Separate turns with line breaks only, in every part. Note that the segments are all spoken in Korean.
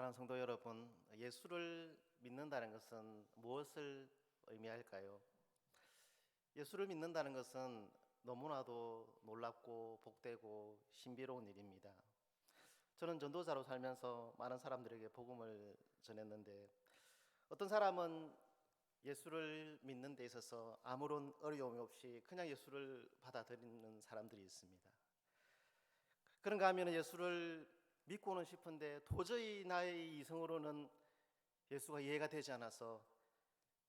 사랑하는 성도 여러분, 예수를 믿는다는 것은 무엇을 의미할까요? 예수를 믿는다는 것은 너무나도 놀랍고 복되고 신비로운 일입니다. 저는 전도자로 살면서 많은 사람들에게 복음을 전했는데, 어떤 사람은 예수를 믿는 데 있어서 아무런 어려움이 없이 그냥 예수를 받아들이는 사람들이 있습니다. 그런가 하면 예수를 믿고는 싶은데 도저히 나의 이성으로는 예수가 이해가 되지 않아서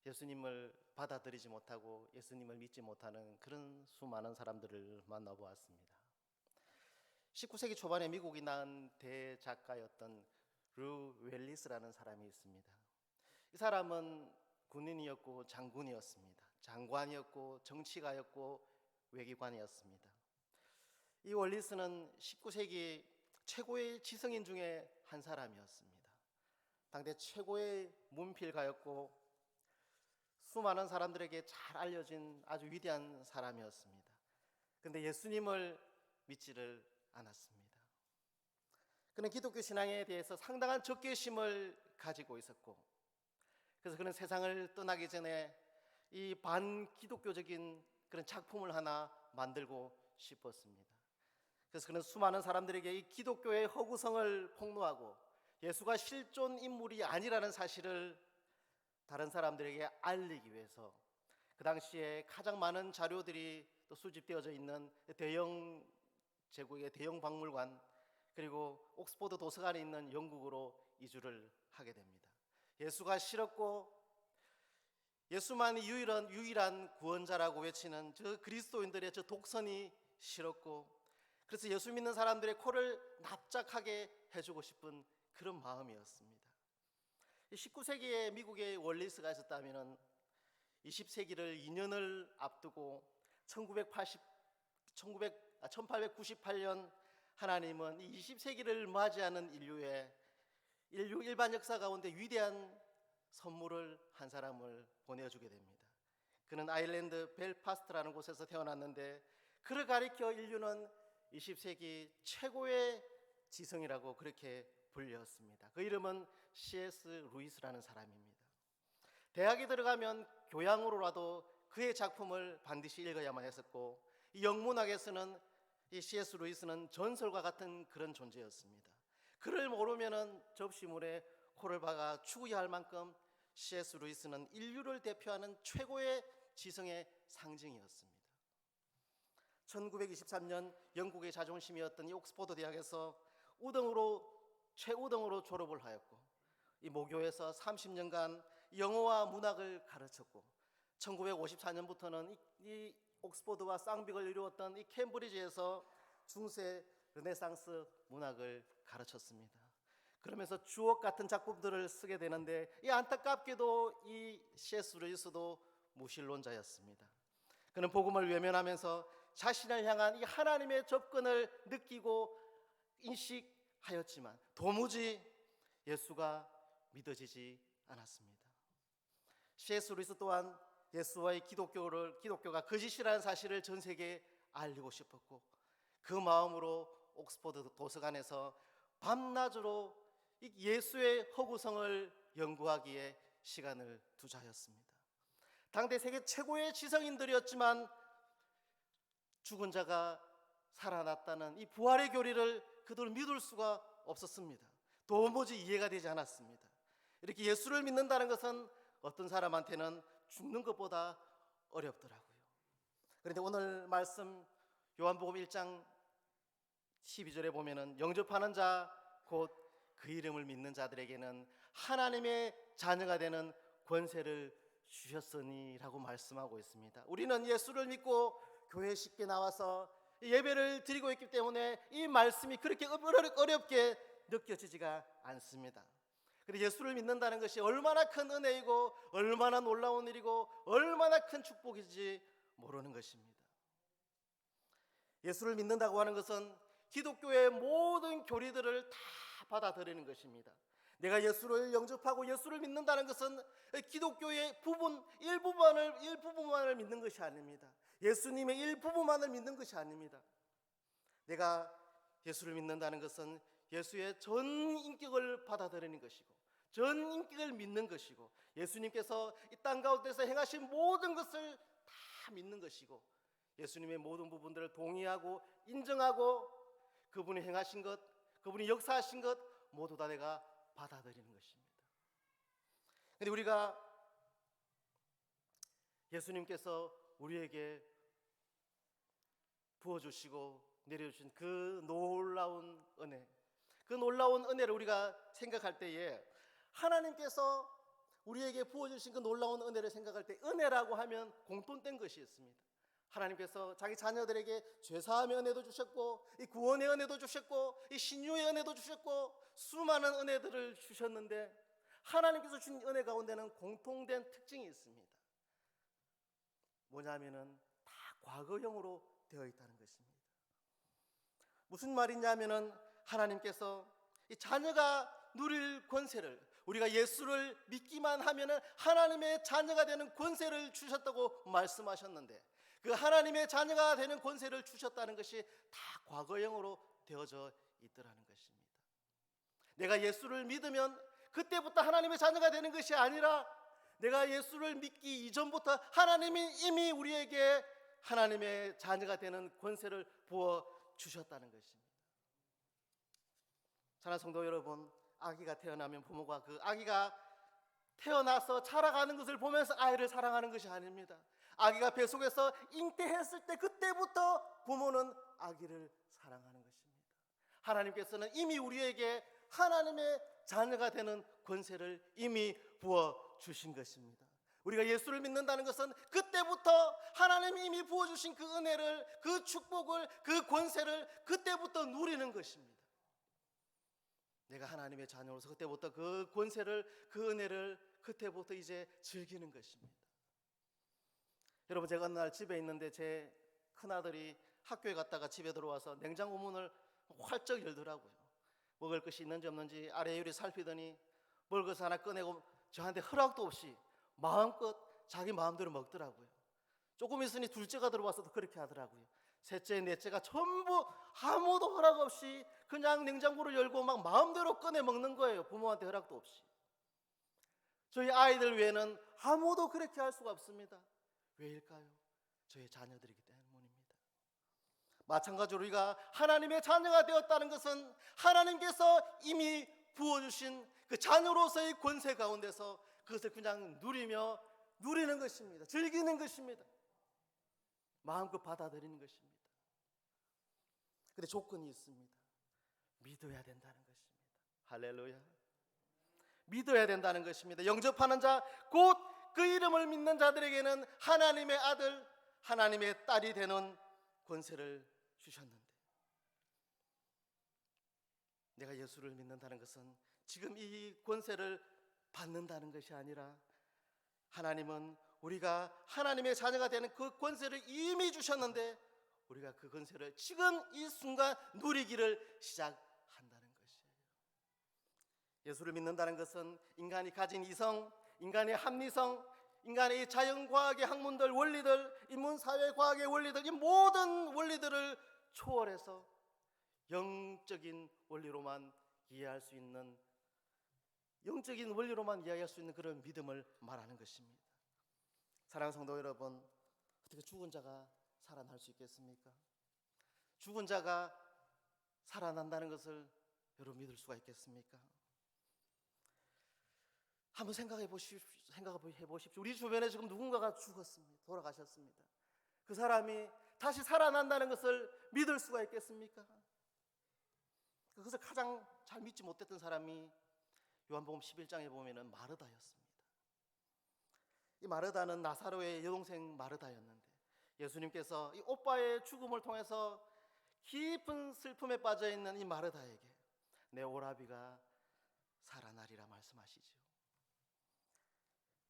예수님을 받아들이지 못하고 예수님을 믿지 못하는 그런 수많은 사람들을 만나보았습니다. 19세기 초반에 미국이 낳은 대작가였던 루 웰리스라는 사람이 있습니다. 이 사람은 군인이었고 장군이었습니다. 장관이었고 정치가였고 외교관이었습니다. 이 웰리스는 19세기 최고의 지성인 중에 한 사람이었습니다. 당대 최고의 문필가였고 수많은 사람들에게 잘 알려진 아주 위대한 사람이었습니다. 그런데 예수님을 믿지를 않았습니다. 그는 기독교 신앙에 대해서 상당한 적개심을 가지고 있었고, 그래서 그는 세상을 떠나기 전에 이 반기독교적인 그런 작품을 하나 만들고 싶었습니다. 그래서 그는 수많은 사람들에게 이 기독교의 허구성을 폭로하고 예수가 실존 인물이 아니라는 사실을 다른 사람들에게 알리기 위해서 그 당시에 가장 많은 자료들이 또 수집되어져 있는 대형 제국의 대형 박물관, 그리고 옥스퍼드 도서관에 있는 영국으로 이주를 하게 됩니다. 예수가 싫었고 예수만이 유일한 구원자라고 외치는 저 그리스도인들의 저 독선이 싫었고, 그래서 예수 믿는 사람들의 코를 납작하게 해주고 싶은 그런 마음이었습니다. 19세기에 미국의 월리스가 있었다면 20세기를 2년을 앞두고 1898년 하나님은 이 20세기를 맞이하는 인류 일반 역사 가운데 위대한 선물을 한 사람을 보내주게 됩니다. 그는 아일랜드 벨파스트라는 곳에서 태어났는데, 그를 가리켜 인류는 20세기 최고의 지성이라고 그렇게 불렸습니다. 그 이름은 C.S. 루이스라는 사람입니다. 대학에 들어가면 교양으로라도 그의 작품을 반드시 읽어야만 했었고, 이 영문학에서는 이 C.S. 루이스는 전설과 같은 그런 존재였습니다. 그를 모르면 접시물에 코를 박아 죽어야 할 만큼 C.S. 루이스는 인류를 대표하는 최고의 지성의 상징이었습니다. 1923년 영국의 자존심이었던 이 옥스퍼드 대학에서 최우등으로 졸업을 하였고, 이 모교에서 30년간 영어와 문학을 가르쳤고, 1954년부터는 이 옥스퍼드와 쌍벽을 이루었던 이 캠브리지에서 중세 르네상스 문학을 가르쳤습니다. 그러면서 주옥 같은 작품들을 쓰게 되는데, 이 안타깝게도 이 C.S. 루이스도 무신론자였습니다. 그는 복음을 외면하면서 자신을 향한 이 하나님의 접근을 느끼고 인식하였지만 도무지 예수가 믿어지지 않았습니다. C.S. 루이스 또한 예수와의 기독교가 거짓이라는 사실을 전 세계에 알리고 싶었고, 그 마음으로 옥스퍼드 도서관에서 밤낮으로 예수의 허구성을 연구하기에 시간을 투자하였습니다. 당대 세계 최고의 지성인들이었지만 죽은 자가 살아났다는 이 부활의 교리를 그들 믿을 수가 없었습니다. 도무지 이해가 되지 않았습니다. 이렇게 예수를 믿는다는 것은 어떤 사람한테는 죽는 것보다 어렵더라고요. 그런데 오늘 말씀 요한복음 1장 12절에 보면은 영접하는 자 곧 그 이름을 믿는 자들에게는 하나님의 자녀가 되는 권세를 주셨으니라고 말씀하고 있습니다. 우리는 예수를 믿고 교회에 쉽게 나와서 예배를 드리고 있기 때문에 이 말씀이 그렇게 어렵게 느껴지지가 않습니다. 그런데 예수를 믿는다는 것이 얼마나 큰 은혜이고 얼마나 놀라운 일이고 얼마나 큰 축복인지 모르는 것입니다. 예수를 믿는다고 하는 것은 기독교의 모든 교리들을 다 받아들이는 것입니다. 내가 예수를 영접하고 예수를 믿는다는 것은 기독교의 일부분만을 믿는 것이 아닙니다. 예수님의 일부분만을 믿는 것이 아닙니다. 내가 예수를 믿는다는 것은 예수의 전 인격을 받아들이는 것이고 전 인격을 믿는 것이고 예수님께서 이 땅 가운데서 행하신 모든 것을 다 믿는 것이고 예수님의 모든 부분들을 동의하고 인정하고 그분이 행하신 것, 그분이 역사하신 것 모두 다 내가 받아들이는 것입니다. 그런데 우리가 예수님께서 우리에게 부어주시고 내려주신 그 놀라운 은혜, 그 놀라운 은혜를 우리가 생각할 때에 하나님께서 우리에게 부어주신 그 놀라운 은혜를 생각할 때 은혜라고 하면 공통된 것이 있습니다. 하나님께서 자기 자녀들에게 죄사함의 은혜도 주셨고 이 구원의 은혜도 주셨고 이 신유의 은혜도 주셨고 수많은 은혜들을 주셨는데 하나님께서 주신 은혜 가운데는 공통된 특징이 있습니다. 뭐냐면은 다 과거형으로 되어 있다는 것입니다. 무슨 말이냐면은 하나님께서 이 자녀가 누릴 권세를 우리가 예수를 믿기만 하면은 하나님의 자녀가 되는 권세를 주셨다고 말씀하셨는데 그 하나님의 자녀가 되는 권세를 주셨다는 것이 다 과거형으로 되어져 있더라는 것입니다. 내가 예수를 믿으면 그때부터 하나님의 자녀가 되는 것이 아니라 내가 예수를 믿기 이전부터 하나님이 이미 우리에게 하나님의 자녀가 되는 권세를 부어 주셨다는 것입니다. 사랑하는 성도 여러분, 아기가 태어나면 부모가 그 아기가 태어나서 자라가는 것을 보면서 아이를 사랑하는 것이 아닙니다. 아기가 뱃속에서 잉태했을 때 그때부터 부모는 아기를 사랑하는 것입니다. 하나님께서는 이미 우리에게 하나님의 자녀가 되는 권세를 이미 부어 주신 것입니다. 우리가 예수를 믿는다는 것은 그때부터 하나님이 이미 부어주신 그 은혜를, 그 축복을, 그 권세를 그때부터 누리는 것입니다. 내가 하나님의 자녀로서 그때부터 그 권세를, 그 은혜를 그때부터 이제 즐기는 것입니다. 여러분, 제가 어느 날 집에 있는데 제 큰아들이 학교에 갔다가 집에 들어와서 냉장고 문을 활짝 열더라고요. 먹을 것이 있는지 없는지 아래유리 살피더니 먹을 것을 하나 꺼내고 저한테 허락도 없이 마음껏 자기 마음대로 먹더라고요. 조금 있으니 둘째가 들어와서도 그렇게 하더라고요. 셋째, 넷째가 전부 아무도 허락 없이 그냥 냉장고를 열고 막 마음대로 꺼내 먹는 거예요. 부모한테 허락도 없이. 저희 아이들 외에는 아무도 그렇게 할 수가 없습니다. 왜일까요? 저희 자녀들이기 때문입니다. 마찬가지로 우리가 하나님의 자녀가 되었다는 것은 하나님께서 이미 부어주신 그 자녀로서의 권세 가운데서 그것을 그냥 누리는 것입니다. 즐기는 것입니다. 마음껏 받아들이는 것입니다. 그런데 조건이 있습니다. 믿어야 된다는 것입니다. 할렐루야. 믿어야 된다는 것입니다. 영접하는 자, 곧 그 이름을 믿는 자들에게는 하나님의 아들, 하나님의 딸이 되는 권세를 주셨는데 내가 예수를 믿는다는 것은 지금 이 권세를 받는다는 것이 아니라 하나님은 우리가 하나님의 자녀가 되는 그 권세를 이미 주셨는데 우리가 그 권세를 지금 이 순간 누리기를 시작한다는 것이에요. 예수를 믿는다는 것은 인간이 가진 이성, 인간의 합리성, 인간의 자연과학의 학문들, 원리들, 인문사회과학의 원리들, 이 모든 원리들을 초월해서 영적인 원리로만 이해할 수 있는, 영적인 원리로만 이해할 수 있는 그런 믿음을 말하는 것입니다. 사랑하는 성도 여러분, 어떻게 죽은 자가 살아날 수 있겠습니까? 죽은 자가 살아난다는 것을 여러분 믿을 수가 있겠습니까? 한번 생각해 보십시오. 우리 주변에 지금 누군가가 죽었습니다. 돌아가셨습니다. 그 사람이 다시 살아난다는 것을 믿을 수가 있겠습니까? 그것을 가장 잘 믿지 못했던 사람이 요한복음 11장에 보면은 마르다였습니다. 이 마르다는 나사로의 여동생 마르다였는데 예수님께서 이 오빠의 죽음을 통해서 깊은 슬픔에 빠져 있는 이 마르다에게 내 오라비가 살아나리라 말씀하시죠.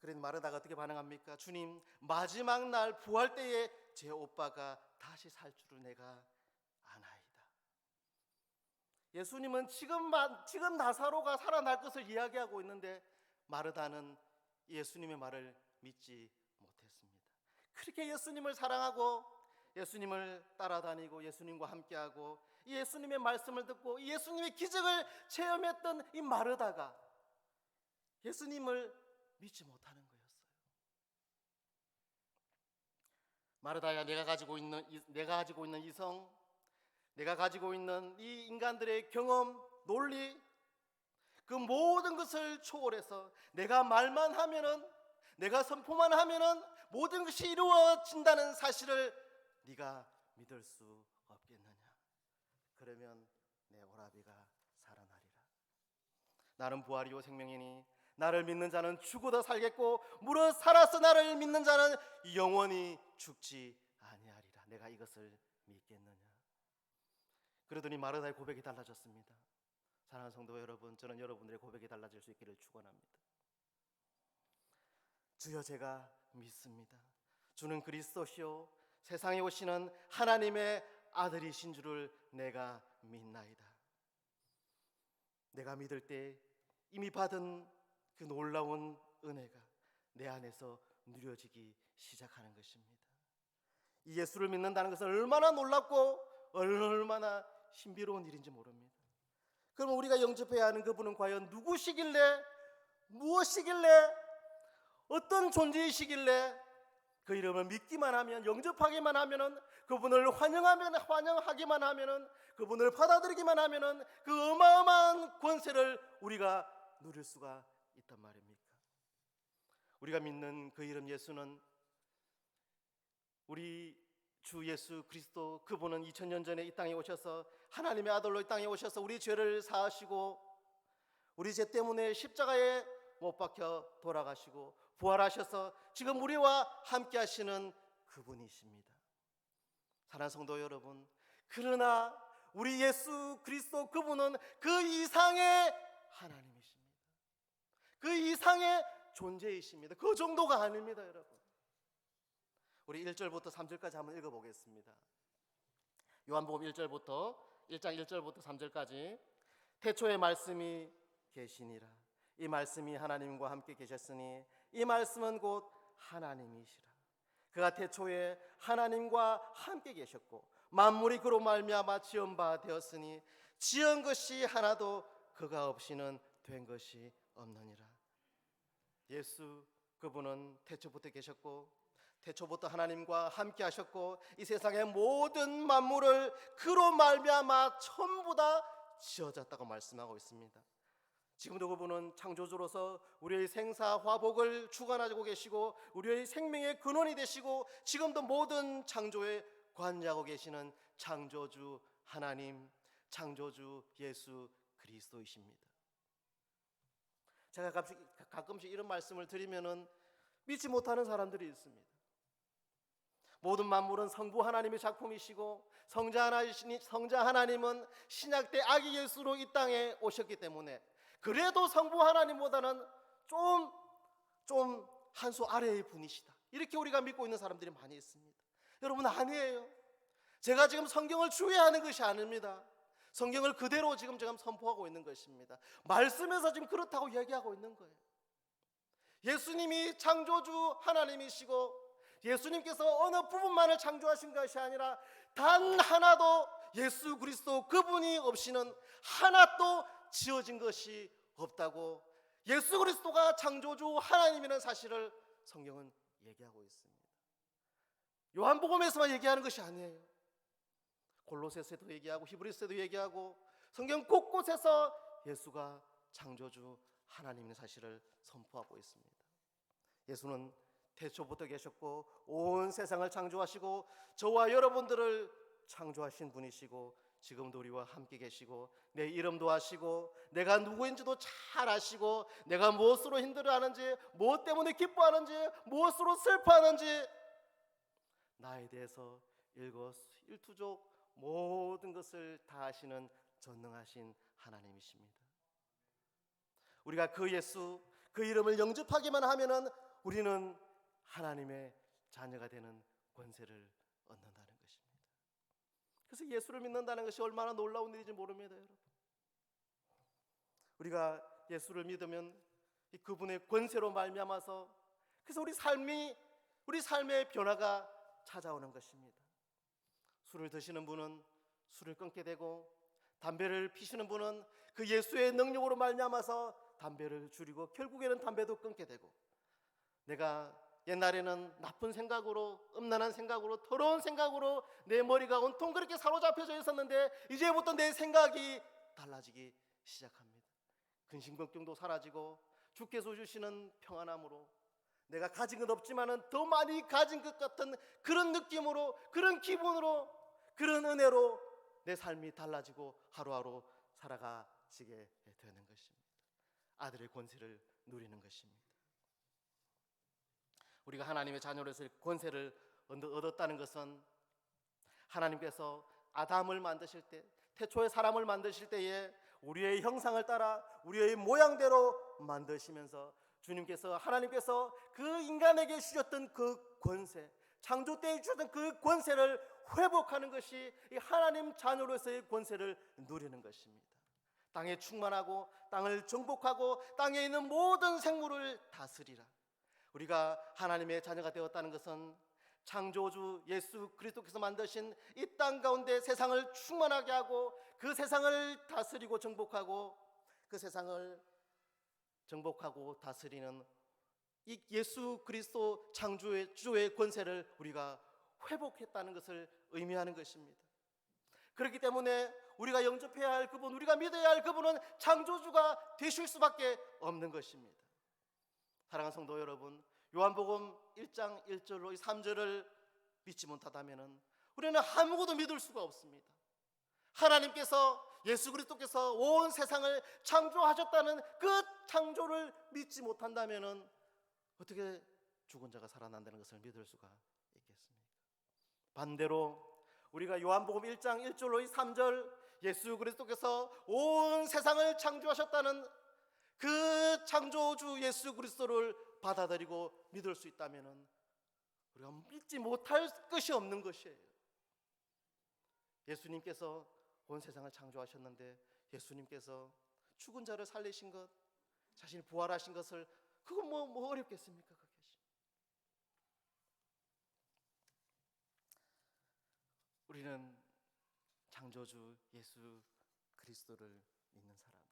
그런데 마르다가 어떻게 반응합니까? 주님, 마지막 날 부활 때에 제 오빠가 다시 살 줄을 내가 아나이다. 예수님은 지금 나사로가 살아날 것을 이야기하고 있는데 마르다는 예수님의 말을 믿지 못했습니다. 그렇게 예수님을 사랑하고 예수님을 따라다니고 예수님과 함께하고 이 예수님의 말씀을 듣고 이 예수님의 기적을 체험했던 이 마르다가 예수님을 믿지 못하는 거였어요. 마르다야, 내가 가지고 있는 이성, 내가 가지고 있는 이 인간들의 경험, 논리, 그 모든 것을 초월해서 내가 말만 하면은, 내가 선포만 하면은 모든 것이 이루어진다는 사실을 네가 믿을 수 없겠느냐? 그러면 내 오라비가 살아나리라. 나는 부활이요 생명이니 나를 믿는 자는 죽어도 살겠고 무릇 살아서 나를 믿는 자는 영원히 죽지 아니하리라. 내가 이것을 믿겠느냐? 그러더니 마르다의 고백이 달라졌습니다. 사랑하는 성도 여러분, 저는 여러분들의 고백이 달라질 수 있기를 축원합니다. 주여, 제가 믿습니다. 주는 그리스도시요 세상에 오시는 하나님의 아들이신 줄을 내가 믿나이다. 내가 믿을 때 이미 받은 그 놀라운 은혜가 내 안에서 누려지기 시작하는 것입니다. 이 예수를 믿는다는 것은 얼마나 놀랍고 얼마나 신비로운 일인지 모릅니다. 그럼 우리가 영접해야 하는 그분은 과연 누구시길래, 무엇이길래, 어떤 존재이시길래 그 이름을 믿기만 하면, 영접하기만 하면은, 그분을 환영하기만 하면은, 그분을 받아들이기만 하면은 그 어마어마한 권세를 우리가 누릴 수가 있단 말입니까? 우리가 믿는 그 이름 예수는, 우리 주 예수 그리스도, 그분은 2000년 전에 이 땅에 오셔서 하나님의 아들로 이 땅에 오셔서 우리 죄를 사하시고 우리 죄 때문에 십자가에 못 박혀 돌아가시고 부활하셔서 지금 우리와 함께 하시는 그분이십니다. 사랑하는 성도 여러분, 그러나 우리 예수 그리스도 그분은 그 이상의 하나님이십니다. 그 이상의 존재이십니다. 그 정도가 아닙니다, 여러분. 우리 1절부터 3절까지 한번 읽어보겠습니다. 요한복음 1장 1절부터 3절까지. 태초에 말씀이 계시니라. 이 말씀이 하나님과 함께 계셨으니 이 말씀은 곧 하나님이시라. 그가 태초에 하나님과 함께 계셨고 만물이 그로 말미암아 지은 바 되었으니 지은 것이 하나도 그가 없이는 된 것이 없느니라. 예수 그분은 태초부터 계셨고 태초부터 하나님과 함께 하셨고 이 세상의 모든 만물을 그로 말미암아 전부 다 지어졌다고 말씀하고 있습니다. 지금도 그분은 창조주로서 우리의 생사 화복을 주관하고 계시고 우리의 생명의 근원이 되시고 지금도 모든 창조에 관여하고 계시는 창조주 하나님, 창조주 예수 그리스도이십니다. 제가 가끔씩 이런 말씀을 드리면은 믿지 못하는 사람들이 있습니다. 모든 만물은 성부 하나님의 작품이시고 성자 하나님은 신약 때 아기 예수로 이 땅에 오셨기 때문에 그래도 성부 하나님보다는 좀 한 수 아래의 분이시다, 이렇게 우리가 믿고 있는 사람들이 많이 있습니다. 여러분, 아니에요. 제가 지금 성경을 주의하는 것이 아닙니다. 성경을 그대로 지금 제가 선포하고 있는 것입니다. 말씀에서 지금 그렇다고 이야기하고 있는 거예요. 예수님이 창조주 하나님이시고 예수님께서 어느 부분만을 창조하신 것이 아니라 단 하나도 예수 그리스도 그분이 없이는 하나도 지어진 것이 없다고, 예수 그리스도가 창조주 하나님이라는 사실을 성경은 얘기하고 있습니다. 요한복음에서만 얘기하는 것이 아니에요. 골로새서도 얘기하고 히브리서도 얘기하고 성경 곳곳에서 예수가 창조주 하나님의 사실을 선포하고 있습니다. 예수는 태초부터 계셨고 온 세상을 창조하시고 저와 여러분들을 창조하신 분이시고 지금도 우리와 함께 계시고 내 이름도 아시고 내가 누구인지도 잘 아시고 내가 무엇으로 힘들어하는지, 무엇 때문에 기뻐하는지, 무엇으로 슬퍼하는지 나에 대해서 일거수일투족 모든 것을 다 아시는 전능하신 하나님이십니다. 우리가 그 예수, 그 이름을 영접하기만 하면은 우리는 하나님의 자녀가 되는 권세를 얻는다는 것입니다. 그래서 예수를 믿는다는 것이 얼마나 놀라운 일인지 모릅니다, 여러분. 우리가 예수를 믿으면 그분의 권세로 말미암아서 그래서 우리 삶의 변화가 찾아오는 것입니다. 술을 드시는 분은 술을 끊게 되고, 담배를 피시는 분은 그 예수의 능력으로 말미암아서 담배를 줄이고 결국에는 담배도 끊게 되고, 내가 옛날에는 나쁜 생각으로, 음란한 생각으로, 더러운 생각으로 내 머리가 온통 그렇게 사로잡혀져 있었는데 이제부터 내 생각이 달라지기 시작합니다. 근심걱정도 사라지고 주께서 주시는 평안함으로 내가 가진 것 없지만은 더 많이 가진 것 같은 그런 느낌으로, 그런 기분으로, 그런 은혜로 내 삶이 달라지고 하루하루 살아가지게 되는 것입니다. 아들의 권세를 누리는 것입니다. 우리가 하나님의 자녀로서 권세를 얻었다는 것은 하나님께서 아담을 만드실 때, 태초에 사람을 만드실 때에 우리의 형상을 따라 우리의 모양대로 만드시면서 주님께서, 하나님께서 그 인간에게 주셨던 그 권세, 창조 때에 주셨던 그 권세를 회복하는 것이 이 하나님 자녀로서의 권세를 누리는 것입니다. 땅에 충만하고 땅을 정복하고 땅에 있는 모든 생물을 다스리라. 우리가 하나님의 자녀가 되었다는 것은 창조주 예수 그리스도께서 만드신 이 땅 가운데 세상을 충만하게 하고 그 세상을 다스리고 정복하고 그 세상을 정복하고 다스리는 이 예수 그리스도 창조의 주의 권세를 우리가 회복했다는 것을 의미하는 것입니다. 그렇기 때문에 우리가 영접해야 할 그분, 우리가 믿어야 할 그분은 창조주가 되실 수밖에 없는 것입니다. 사랑하는 성도 여러분, 요한복음 1장 1절로 3절을 믿지 못하다면 우리는 아무것도 믿을 수가 없습니다. 하나님께서, 예수 그리스도께서 온 세상을 창조하셨다는 그 창조를 믿지 못한다면 어떻게 죽은 자가 살아난다는 것을 믿을 수가 있겠습니까? 반대로 우리가 요한복음 1장 1절로 3절, 예수 그리스도께서 온 세상을 창조하셨다는 그 창조주 예수 그리스도를 받아들이고 믿을 수 있다면 우리가 믿지 못할 것이 없는 것이에요. 예수님께서 온 세상을 창조하셨는데 예수님께서 죽은 자를 살리신 것, 자신이 부활하신 것을, 그건 뭐 어렵겠습니까? 그것이. 우리는 창조주 예수 그리스도를 믿는 사람들입니다.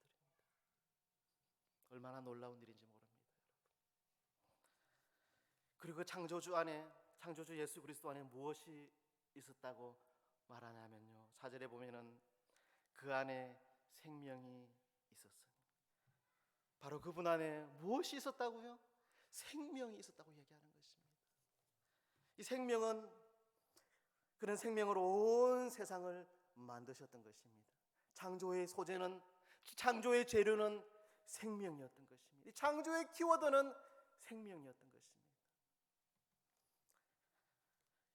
얼마나 놀라운 일인지 모릅니다. 그리고 창조주 안에, 창조주 예수 그리스도 안에 무엇이 있었다고 말하냐면요, 4절에 보면은 그 안에 생명이 있었으니, 바로 그분 안에 무엇이 있었다고요? 생명이 있었다고 얘기하는 것입니다. 이 생명은, 그런 생명으로 온 세상을 만드셨던 것입니다. 창조의 소재는, 창조의 재료는 생명이었던 것입니다. 이 창조의 키워드는 생명이었던 것입니다.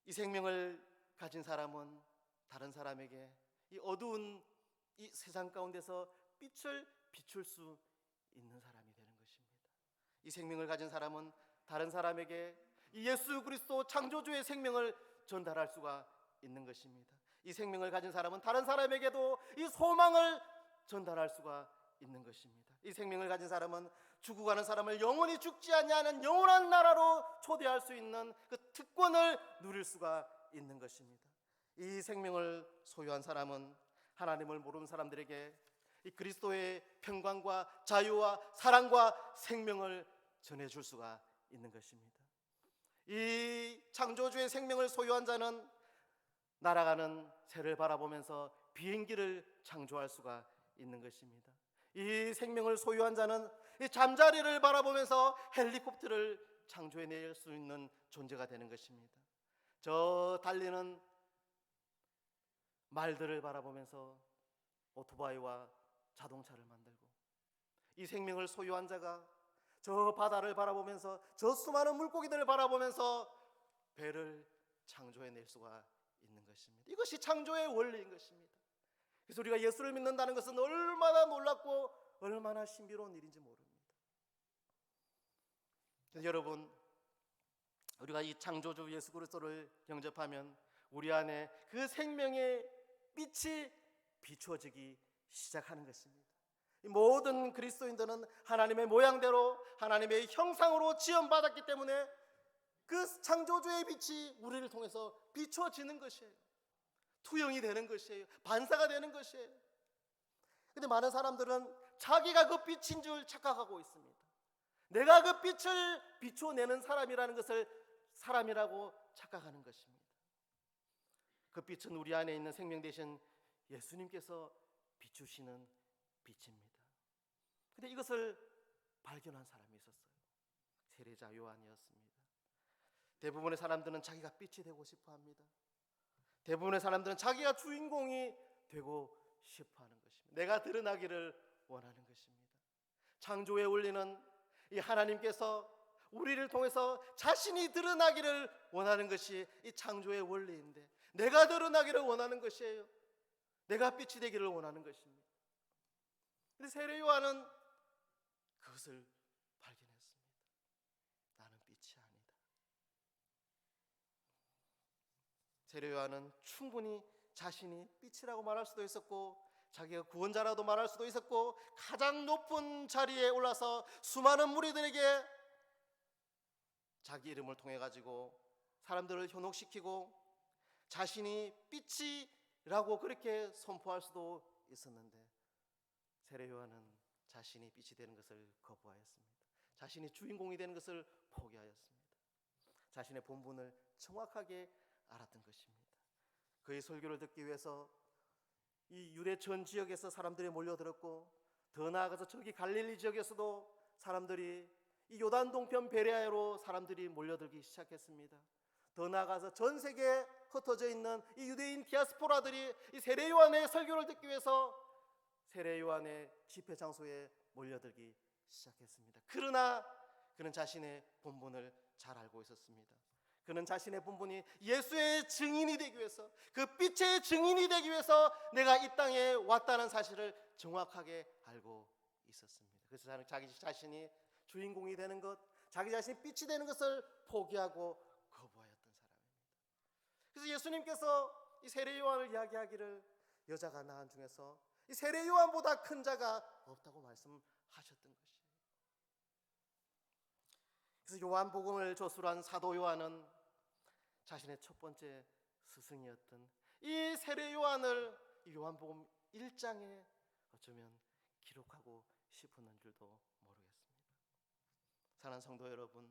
이 생명을 가진 사람은 다른 사람에게 이 어두운 이 세상 가운데서 빛을 비출 수 있는 사람이 되는 것입니다. 이 생명을 가진 사람은 다른 사람에게 이 예수 그리스도 창조주의 생명을 전달할 수가 있는 것입니다. 이 생명을 가진 사람은 다른 사람에게도 이 소망을 전달할 수가 있는 것입니다. 이 생명을 가진 사람은 죽어가는 사람을 영원히 죽지 아니하는 영원한 나라로 초대할 수 있는 그 특권을 누릴 수가 있는 것입니다. 이 생명을 소유한 사람은 하나님을 모르는 사람들에게 이 그리스도의 평강과 자유와 사랑과 생명을 전해줄 수가 있는 것입니다. 이 창조주의 생명을 소유한 자는 날아가는 새를 바라보면서 비행기를 창조할 수가 있는 것입니다. 이 생명을 소유한 자는 이 잠자리를 바라보면서 헬리콥터를 창조해낼 수 있는 존재가 되는 것입니다. 저 달리는 말들을 바라보면서 오토바이와 자동차를 만들고, 이 생명을 소유한 자가 저 바다를 바라보면서 저 수많은 물고기들을 바라보면서 배를 창조해낼 수가 있는 것입니다. 이것이 창조의 원리인 것입니다. 그래서 우리가 예수를 믿는다는 것은 얼마나 놀랍고 얼마나 신비로운 일인지 모릅니다. 여러분, 우리가 이 창조주 예수 그리스도를 영접하면 우리 안에 그 생명의 빛이 비추어지기 시작하는 것입니다. 모든 그리스도인들은 하나님의 모양대로 하나님의 형상으로 지음받았기 때문에 그 창조주의 빛이 우리를 통해서 비추어지는 것이에요. 투영이 되는 것이에요. 반사가 되는 것이에요. 근데 많은 사람들은 자기가 그 빛인 줄 착각하고 있습니다. 내가 그 빛을 비춰내는 사람이라는 것을 사람이라고 착각하는 것입니다. 그 빛은 우리 안에 있는 생명 되신 예수님께서 비추시는 빛입니다. 근데 이것을 발견한 사람이 있었어요. 세례자 요한이었습니다. 대부분의 사람들은 자기가 빛이 되고 싶어 합니다. 대부분의 사람들은 자기가 주인공이 되고 싶어 하는 것입니다. 내가 드러나기를 원하는 것입니다. 창조의 원리는 이 하나님께서 우리를 통해서 자신이 드러나기를 원하는 것이 이 창조의 원리인데, 내가 드러나기를 원하는 것이에요. 내가 빛이 되기를 원하는 것입니다. 근데 세례 요한은 그것을 발견했습니다. 나는 빛이 아니다. 세례 요한은 충분히 자신이 빛이라고 말할 수도 있었고, 자기가 구원자라도 말할 수도 있었고, 가장 높은 자리에 올라서 수많은 무리들에게 자기 이름을 통해 가지고 사람들을 현혹시키고 자신이 빛이라고 그렇게 선포할 수도 있었는데, 세례 요한은 자신이 빛이 되는 것을 거부하였습니다. 자신이 주인공이 되는 것을 포기하였습니다. 자신의 본분을 정확하게 알았던 것입니다. 그의 설교를 듣기 위해서 이 유대 전 지역에서 사람들이 몰려들었고, 더 나아가서 저기 갈릴리 지역에서도 사람들이, 이 요단 동편 베레아로 사람들이 몰려들기 시작했습니다. 더 나아가서 전 세계에 흩어져 있는 이 유대인 디아스포라들이 이 세례 요한의 설교를 듣기 위해서 세례 요한의 집회 장소에 몰려들기 시작했습니다. 그러나 그는 자신의 본분을 잘 알고 있었습니다. 그는 자신의 본분이 예수의 증인이 되기 위해서, 그 빛의 증인이 되기 위해서 내가 이 땅에 왔다는 사실을 정확하게 알고 있었습니다. 그래서 자기 자신이 주인공이 되는 것, 자기 자신이 빛이 되는 것을 포기하고 거부하였던 사람입니다. 그래서 예수님께서 이 세례 요한을 이야기하기를, 여자가 낳은 중에서 이 세례 요한보다 큰 자가 없다고 말씀하셨던 것이에요. 그래서 요한복음을 저술한 사도 요한은 자신의 첫 번째 스승이었던 이 세례 요한을 이 요한복음 1장에 어쩌면 기록하고 싶은 줄도 모르겠습니다. 사랑하는 성도 여러분,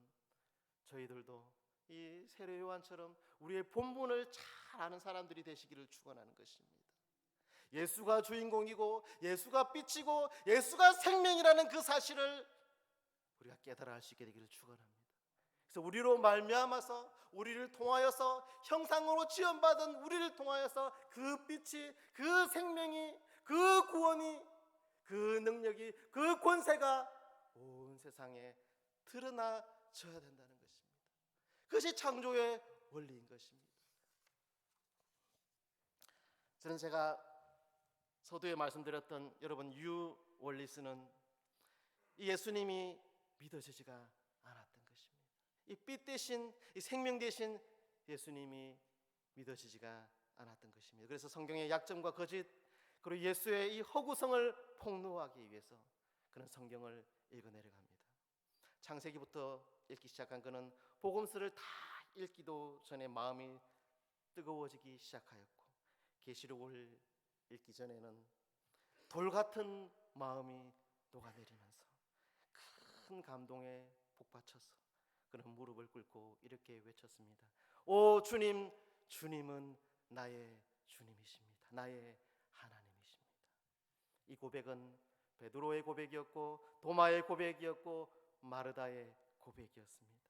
저희들도 이 세례 요한처럼 우리의 본분을 잘 아는 사람들이 되시기를 축원하는 것입니다. 예수가 주인공이고 예수가 빛이고 예수가 생명이라는 그 사실을 우리가 깨달아 알 수 있게 되기를 축원합니다. 그래서 우리로 말미암아서, 우리를 통하여서, 형상으로 지음받은 우리를 통하여서 그 빛이, 그 생명이, 그 구원이, 그 능력이, 그 권세가 온 세상에 드러나져야 된다는 것입니다. 그것이 창조의 원리인 것입니다. 저는 제가 서두에 말씀드렸던 여러분 유 월리스는 이 예수님이 믿어지지가 않았던 것입니다. 이 빛 대신, 이 생명 대신 예수님이 믿어지지가 않았던 것입니다. 그래서 성경의 약점과 거짓, 그리고 예수의 이 허구성을 폭로하기 위해서 그는 성경을 읽어내려갑니다. 창세기부터 읽기 시작한 그는 복음서를 다 읽기도 전에 마음이 뜨거워지기 시작하였고, 계시록을 읽기 전에는 돌 같은 마음이 녹아내리면서 큰 감동에 복받쳐서 그는 무릎을 꿇고 이렇게 외쳤습니다. 오 주님, 주님은 나의 주님이십니다. 나의 하나님이십니다. 이 고백은 베드로의 고백이었고, 도마의 고백이었고, 마르다의 고백이었습니다.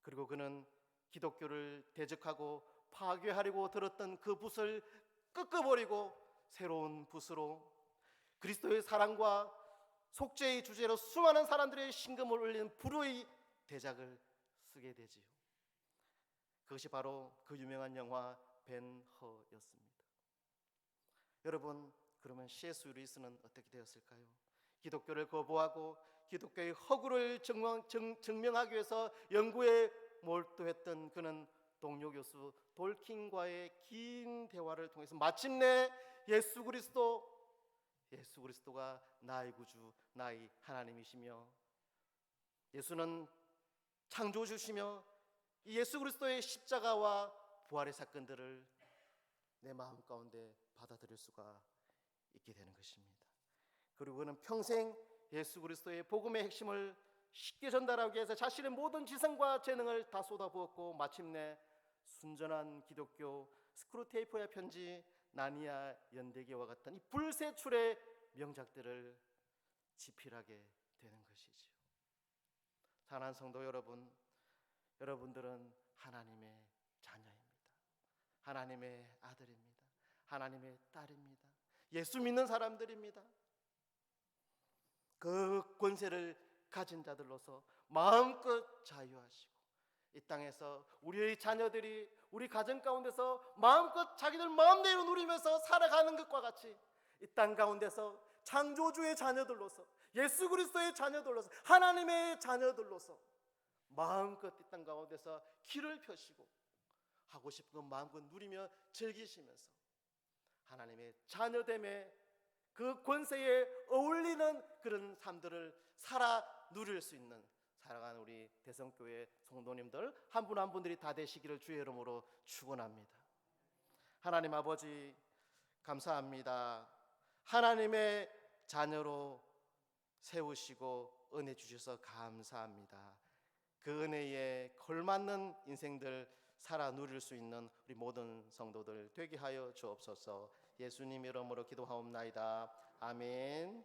그리고 그는 기독교를 대적하고 파괴하려고 들었던 그 붓을 끄끄버리고 새로운 붓으로 그리스도의 사랑과 속죄의 주제로 수많은 사람들의 신금을 올리는 불의 대작을 쓰게 되지요. 그것이 바로 그 유명한 영화 벤허였습니다. 여러분, 그러면 C.S. 루이스는 어떻게 되었을까요? 기독교를 거부하고 기독교의 허구를 증명하기 위해서 연구에 몰두했던 그는 동료 교수 돌킨과의 긴 대화를 통해서 마침내 예수 그리스도가 나의 구주, 나의 하나님이시며, 예수는 창조주시며 이 예수 그리스도의 십자가와 부활의 사건들을 내 마음 가운데 받아들일 수가 있게 되는 것입니다. 그리고 그는 평생 예수 그리스도의 복음의 핵심을 쉽게 전달하기 위해서 자신의 모든 지성과 재능을 다 쏟아부었고 마침내 순전한 기독교, 스크루테이프의 편지, 나니아 연대기와 같은 이 불세출의 명작들을 집필하게 되는 것이지요. 사랑하는 성도 여러분, 여러분들은 하나님의 자녀입니다. 하나님의 아들입니다. 하나님의 딸입니다. 예수 믿는 사람들입니다. 그 권세를 가진 자들로서 마음껏 자유하시고 이 땅에서 우리의 자녀들이 우리 가정 가운데서 마음껏 자기들 마음대로 누리면서 살아가는 것과 같이 이 땅 가운데서 창조주의 자녀들로서 예수 그리스도의 자녀들로서 하나님의 자녀들로서 마음껏 이 땅 가운데서 길을 펴시고 하고 싶은 것 마음껏 누리며 즐기시면서 하나님의 자녀됨의 그 권세에 어울리는 그런 삶들을 살아 누릴 수 있는 사랑하는 우리 대성교회 성도님들 한 분 한 분들이 다 되시기를 주의 이름으로 축원합니다. 하나님 아버지 감사합니다. 하나님의 자녀로 세우시고 은혜 주셔서 감사합니다. 그 은혜에 걸맞는 인생들 살아 누릴 수 있는 우리 모든 성도들 되게 하여 주옵소서. 예수님 이름으로 기도하옵나이다. 아멘.